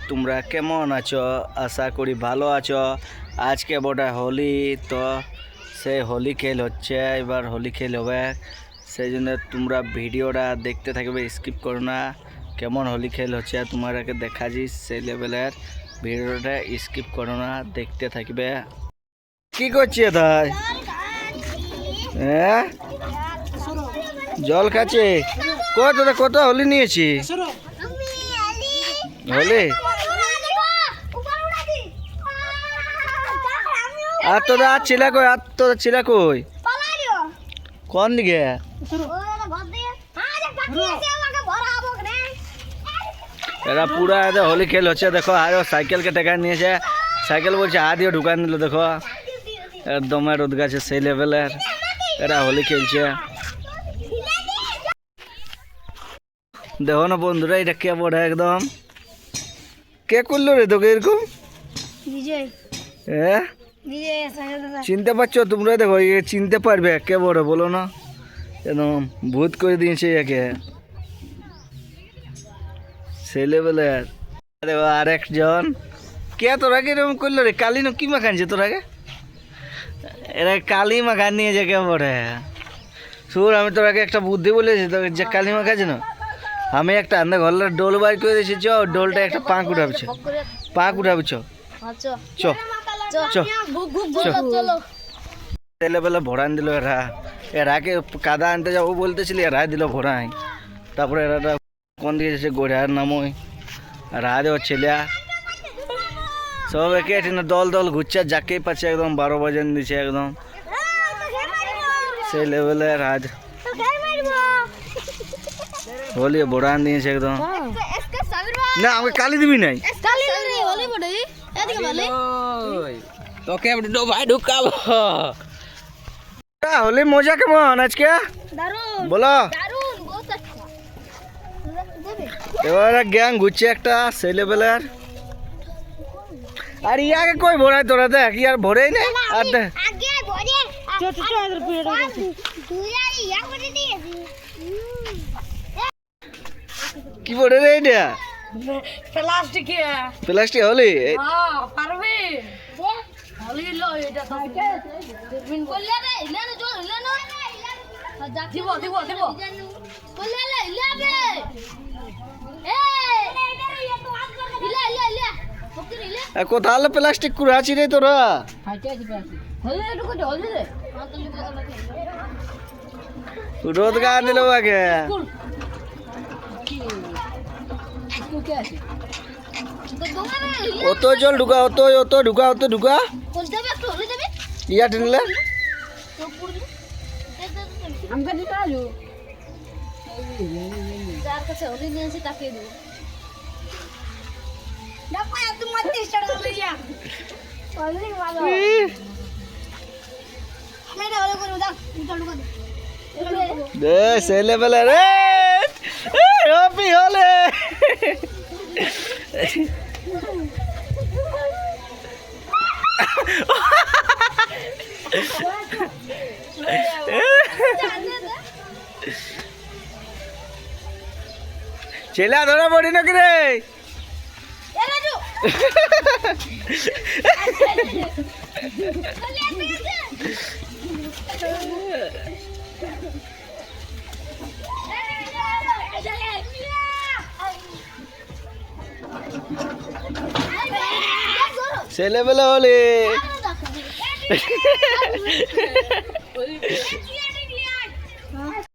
তোমরা কেমন আছো? আশা করি ভালো আছো। আজকে বটে হোলি, তো সেই হোলি খেল হচ্ছে, এবার হোলি খেল হবে, সেই জন্য তোমরা ভিডিওটা দেখতে থাকবে, স্কিপ করো না। কেমন হোলি খেল হচ্ছে তোমাদেরকে দেখাচ্ছি, সেই লেভেলের ভিডিওটা স্কিপ করো না, দেখতে থাকবে। কি করছে তাই? হ্যাঁ, জল খাচ্ছে। কত হোলি নিয়েছি? হোলি আর তোরা চিলা কই কোন দিকে? এরা পুরা হোলি খেল হচ্ছে, দেখো। আর সাইকেলকে টেকা নিয়েছে, সাইকেল বলছে দিয়ে ঢুকান দিল। দেখো একদম রোদ গাছে, সেই লেভেলের এরা হোলি খেলছে। দেখো না বন্ধুরা, এটা কে বড় একদম, কে করলো রে তোকে এরকম? হ্যাঁ, চিনতে পারছো তোমরা? দেখো চিনতে পারবে কে বড়, বলো না? একদম ভূত করে দিয়েছে একে, সেই লেভেলের। দেখো আর একজন, কে তোরা কিরকম করলো রে? কালি না কি মাখানছে তোরাকে? এরা কালি মাখান নিয়েছে কে বড়ে? সুর, আমি তোরাকে একটা বুদ্ধি বলেছি তোকে, যে কালি মাখাছে না, আমি একটা আন্দা ঘরের ডোল বাইর করে দিয়েছি। চ ডোলটা একটা পাঁক উঠাবি, চ চ চ ছেলেবেলা ভরান দিল এরা। এরাকে কাদা আনতে যাবো বলতেছিল, এরা দিল ভরাই। তারপরে এরা কোন দিকে যাচ্ছে, গোড়ার নামই রা দেওয়া ছেলে সব একে দল ঘুরছে, যাকেই পাচ্ছে একদম 12 বাজে দিচ্ছে একদম, সেই লেভেলের আজ হোলি ভরান দিয়েছে একদম। না আমাকে কালি দিবি নাই, তোকে ভাই ঢুকাবো। হোলি মজা কেমন আজকে বলো? এবার গ্যাং ঘুরছে একটা, সেই লেভেলের। আর ইয়াকে কই ভরাই তোরা? দেখ ইয়ার ভরেই নেই। আর দেখ কি ভরে রে এটা? প্লাস্টিক হোলি কোথাও প্লাস্টিক কুড়াচ্ছি রে তোরা? রোদ গা দিল আগে। অত জল ঢুকা, অত ঢুকা ইয়া টেনলে সেই লেভেলের হলে ছেলে ধরা পড়ি নাকি রে? ছেলেবেলা হলে